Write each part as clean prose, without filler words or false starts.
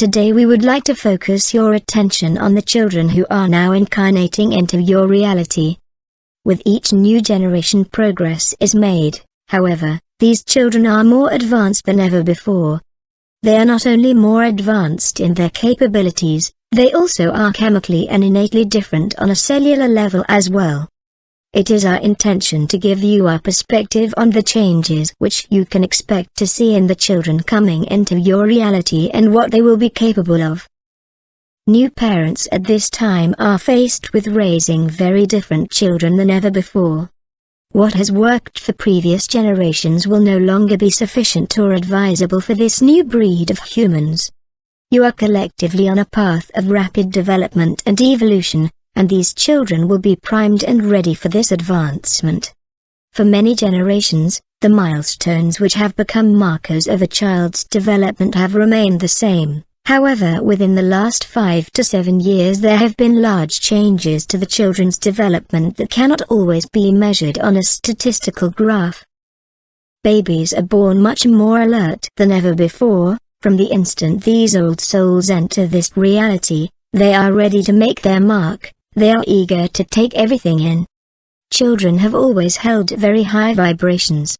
Today we would like to focus your attention on the children who are now incarnating into your reality. With each new generation progress is made, however, these children are more advanced than ever before. They are not only more advanced in their capabilities, they also are chemically and innately different on a cellular level as well. It is our intention to give you a perspective on the changes which you can expect to see in the children coming into your reality and what they will be capable of. New parents at this time are faced with raising very different children than ever before. What has worked for previous generations will no longer be sufficient or advisable for this new breed of humans. You are collectively on a path of rapid development and evolution, and these children will be primed and ready for this advancement. For many generations, the milestones which have become markers of a child's development have remained the same. However, within the last 5 to 7 years there have been large changes to the children's development that cannot always be measured on a statistical graph. Babies are born much more alert than ever before. From the instant these old souls enter this reality, they are ready to make their mark. They are eager to take everything in. Children have always held very high vibrations.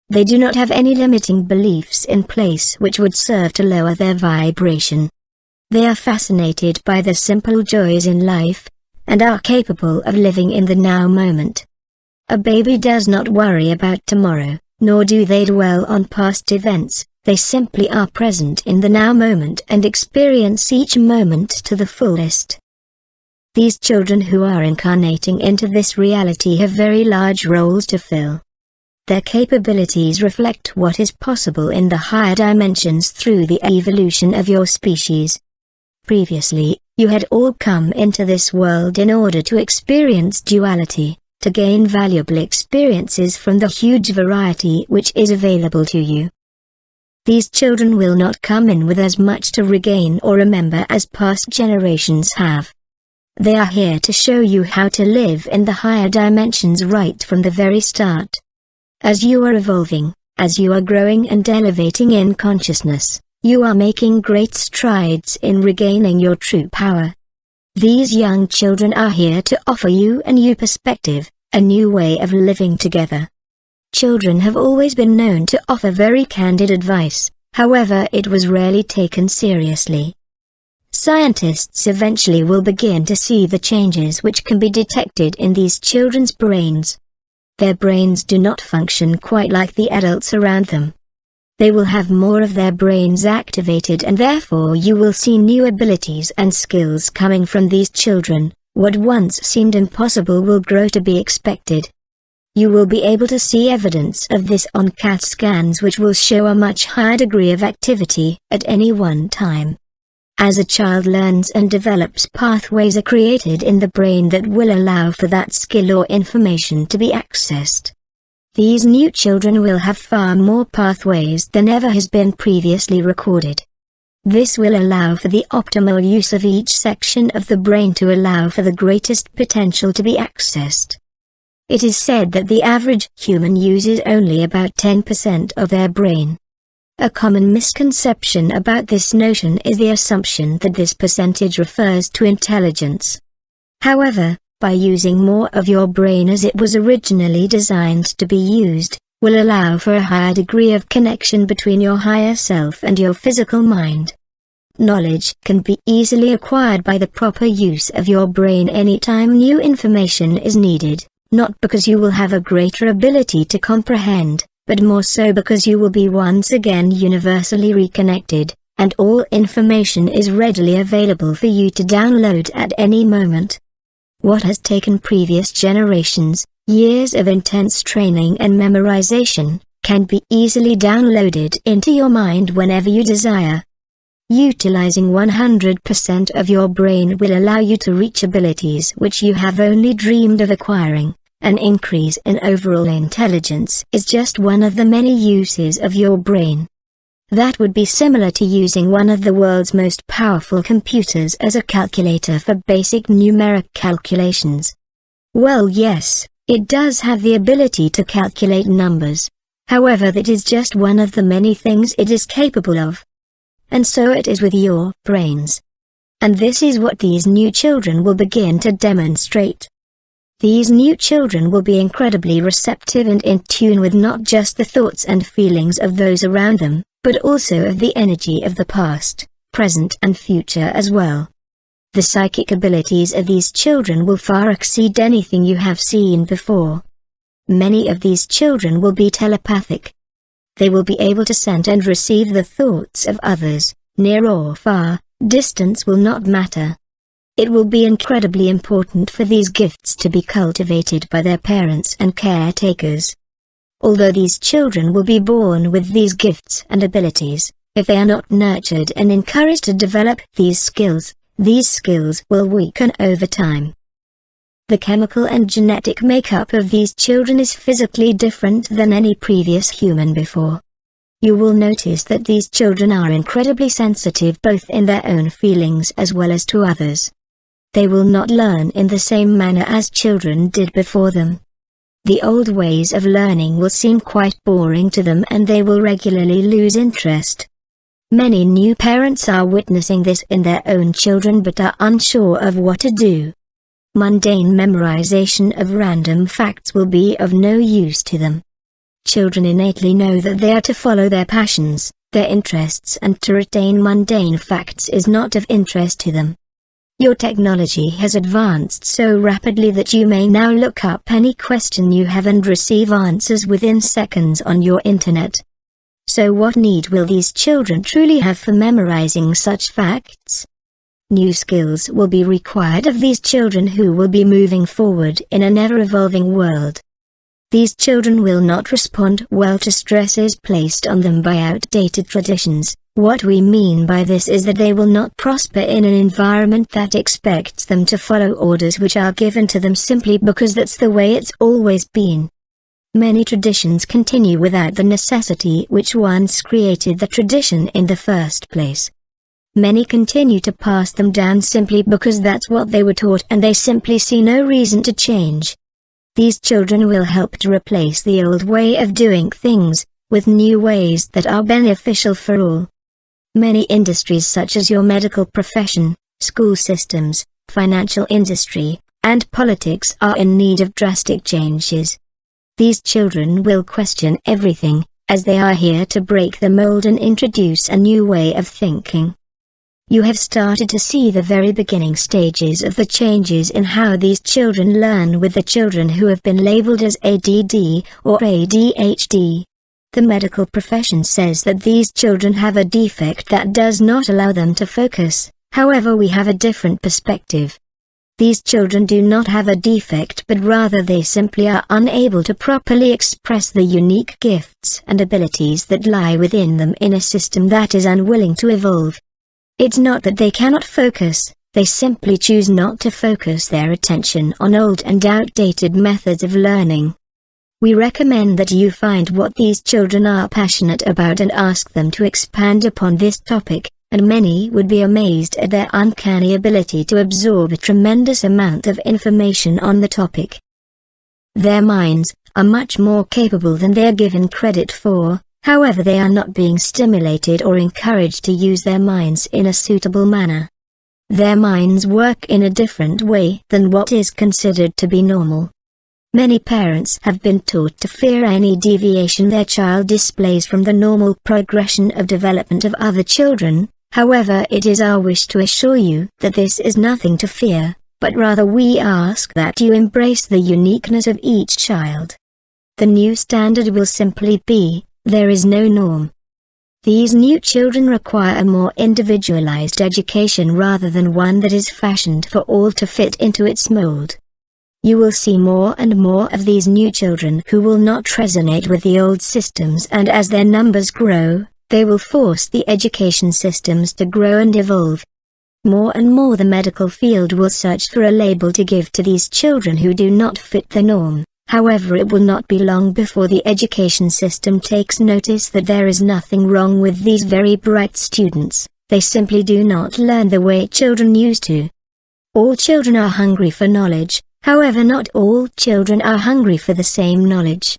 They do not have any limiting beliefs in place which would serve to lower their vibration. They are fascinated by the simple joys in life, and are capable of living in the now moment. A baby does not worry about tomorrow, nor do they dwell on past events. They simply are present in the now moment and experience each moment to the fullest. These children who are incarnating into this reality have very large roles to fill. Their capabilities reflect what is possible in the higher dimensions through the evolution of your species. Previously, you had all come into this world in order to experience duality, to gain valuable experiences from the huge variety which is available to you. These children will not come in with as much to regain or remember as past generations have. They are here to show you how to live in the higher dimensions right from the very start. As you are evolving, as you are growing and elevating in consciousness, you are making great strides in regaining your true power. These young children are here to offer you a new perspective, a new way of living together. Children have always been known to offer very candid advice, however it was rarely taken seriously. Scientists eventually will begin to see the changes which can be detected in these children's brains. Their brains do not function quite like the adults around them. They will have more of their brains activated, and therefore you will see new abilities and skills coming from these children. What once seemed impossible will grow to be expected. You will be able to see evidence of this on CAT scans which will show a much higher degree of activity at any one time. As a child learns and develops, pathways are created in the brain that will allow for that skill or information to be accessed. These new children will have far more pathways than ever has been previously recorded. This will allow for the optimal use of each section of the brain to allow for the greatest potential to be accessed. It is said that the average human uses only about 10% of their brain. A common misconception about this notion is the assumption that this percentage refers to intelligence. However, by using more of your brain as it was originally designed to be used, will allow for a higher degree of connection between your higher self and your physical mind. Knowledge can be easily acquired by the proper use of your brain anytime new information is needed, not because you will have a greater ability to comprehend, but more so because you will be once again universally reconnected, and all information is readily available for you to download at any moment. What has taken previous generations, years of intense training and memorization, can be easily downloaded into your mind whenever you desire. Utilizing 100% of your brain will allow you to reach abilities which you have only dreamed of acquiring. An increase in overall intelligence is just one of the many uses of your brain. That would be similar to using one of the world's most powerful computers as a calculator for basic numeric calculations. Well, yes, it does have the ability to calculate numbers. However, that is just one of the many things it is capable of. and so it is with your brains. And this is what these new children will begin to demonstrate. These new children will be incredibly receptive and in tune with not just the thoughts and feelings of those around them, but also of the energy of the past, present and future as well. The psychic abilities of these children will far exceed anything you have seen before. Many of these children will be telepathic. They will be able to send and receive the thoughts of others, near or far, distance will not matter. It will be incredibly important for these gifts to be cultivated by their parents and caretakers. Although these children will be born with these gifts and abilities, if they are not nurtured and encouraged to develop these skills will weaken over time. The chemical and genetic makeup of these children is physically different than any previous human before. You will notice that these children are incredibly sensitive both in their own feelings as well as to others. They will not learn in the same manner as children did before them. The old ways of learning will seem quite boring to them and they will regularly lose interest. Many new parents are witnessing this in their own children but are unsure of what to do. Mundane memorization of random facts will be of no use to them. Children innately know that they are to follow their passions, their interests, and to retain mundane facts is not of interest to them. Your technology has advanced so rapidly that you may now look up any question you have and receive answers within seconds on your internet. So what need will these children truly have for memorizing such facts? New skills will be required of these children who will be moving forward in an ever-evolving world. These children will not respond well to stresses placed on them by outdated traditions. What we mean by this is that they will not prosper in an environment that expects them to follow orders which are given to them simply because that's the way it's always been. Many traditions continue without the necessity which once created the tradition in the first place. Many continue to pass them down simply because that's what they were taught and they simply see no reason to change. These children will help to replace the old way of doing things, with new ways that are beneficial for all. Many industries such as your medical profession, school systems, financial industry, and politics are in need of drastic changes. These children will question everything, as they are here to break the mold and introduce a new way of thinking. You have started to see the very beginning stages of the changes in how these children learn with the children who have been labeled as ADD or ADHD. The medical profession says that these children have a defect that does not allow them to focus, however we have a different perspective. These children do not have a defect but rather they simply are unable to properly express the unique gifts and abilities that lie within them in a system that is unwilling to evolve. It's not that they cannot focus, they simply choose not to focus their attention on old and outdated methods of learning. We recommend that you find what these children are passionate about and ask them to expand upon this topic, and many would be amazed at their uncanny ability to absorb a tremendous amount of information on the topic. Their minds are much more capable than they are given credit for, however they are not being stimulated or encouraged to use their minds in a suitable manner. Their minds work in a different way than what is considered to be normal. Many parents have been taught to fear any deviation their child displays from the normal progression of development of other children. However, it is our wish to assure you that this is nothing to fear, but rather we ask that you embrace the uniqueness of each child. The new standard will simply be, there is no norm. These new children require a more individualized education rather than one that is fashioned for all to fit into its mold. You will see more and more of these new children who will not resonate with the old systems, and as their numbers grow, they will force the education systems to grow and evolve. More and more the medical field will search for a label to give to these children who do not fit the norm. However, it will not be long before the education system takes notice that there is nothing wrong with these very bright students, they simply do not learn the way children used to. All children are hungry for knowledge, however not all children are hungry for the same knowledge.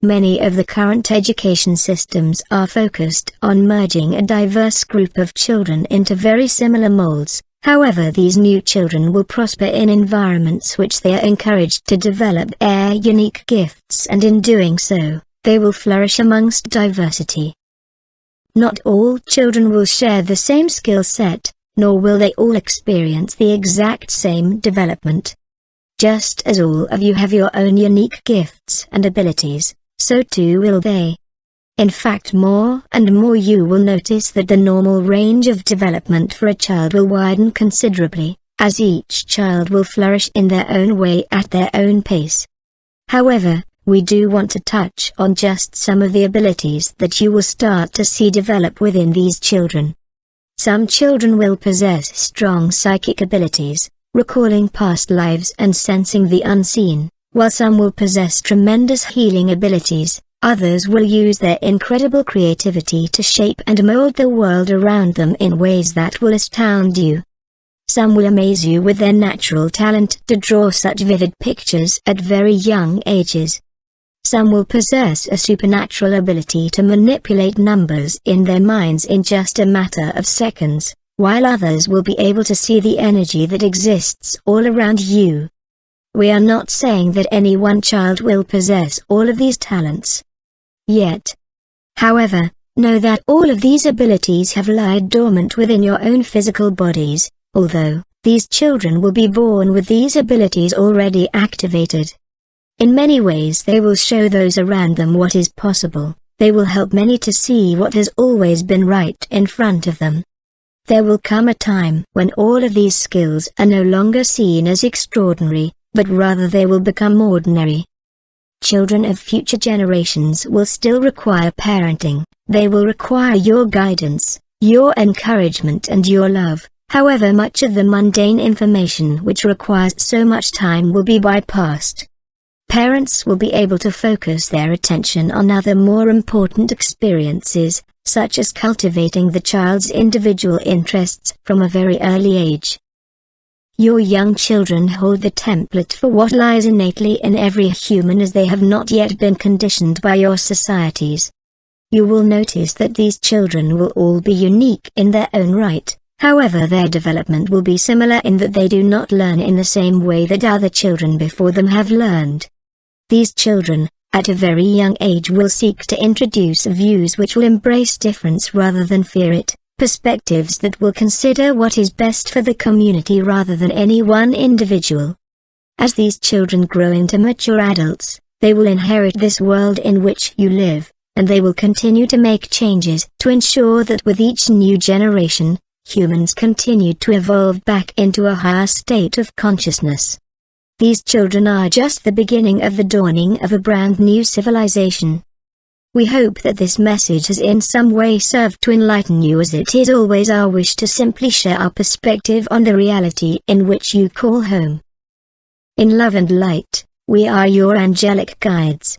Many of the current education systems are focused on merging a diverse group of children into very similar molds. However, these new children will prosper in environments which they are encouraged to develop their unique gifts, and in doing so, they will flourish amongst diversity. Not all children will share the same skill set, nor will they all experience the exact same development. Just as all of you have your own unique gifts and abilities, so too will they. In fact, more and more you will notice that the normal range of development for a child will widen considerably, as each child will flourish in their own way at their own pace. However, we do want to touch on just some of the abilities that you will start to see develop within these children. Some children will possess strong psychic abilities, recalling past lives and sensing the unseen, while some will possess tremendous healing abilities. Others will use their incredible creativity to shape and mold the world around them in ways that will astound you. Some will amaze you with their natural talent to draw such vivid pictures at very young ages. Some will possess a supernatural ability to manipulate numbers in their minds in just a matter of seconds, while others will be able to see the energy that exists all around you. We are not saying that any one child will possess all of these talents yet. However, know that all of these abilities have lied dormant within your own physical bodies, although these children will be born with these abilities already activated. In many ways they will show those around them what is possible. They will help many to see what has always been right in front of them. There will come a time when all of these skills are no longer seen as extraordinary, but rather they will become ordinary. Children of future generations will still require parenting. They will require your guidance, your encouragement and your love. However, much of the mundane information which requires so much time will be bypassed. Parents will be able to focus their attention on other more important experiences, such as cultivating the child's individual interests from a very early age. Your young children hold the template for what lies innately in every human, as they have not yet been conditioned by your societies. You will notice that these children will all be unique in their own right. However, their development will be similar in that they do not learn in the same way that other children before them have learned. These children, at a very young age, will seek to introduce views which will embrace difference rather than fear it, perspectives that will consider what is best for the community rather than any one individual. As these children grow into mature adults, they will inherit this world in which you live, and they will continue to make changes to ensure that with each new generation, humans continue to evolve back into a higher state of consciousness. These children are just the beginning of the dawning of a brand new civilization. We hope that this message has in some way served to enlighten you, as it is always our wish to simply share our perspective on the reality in which you call home. In love and light, we are your angelic guides.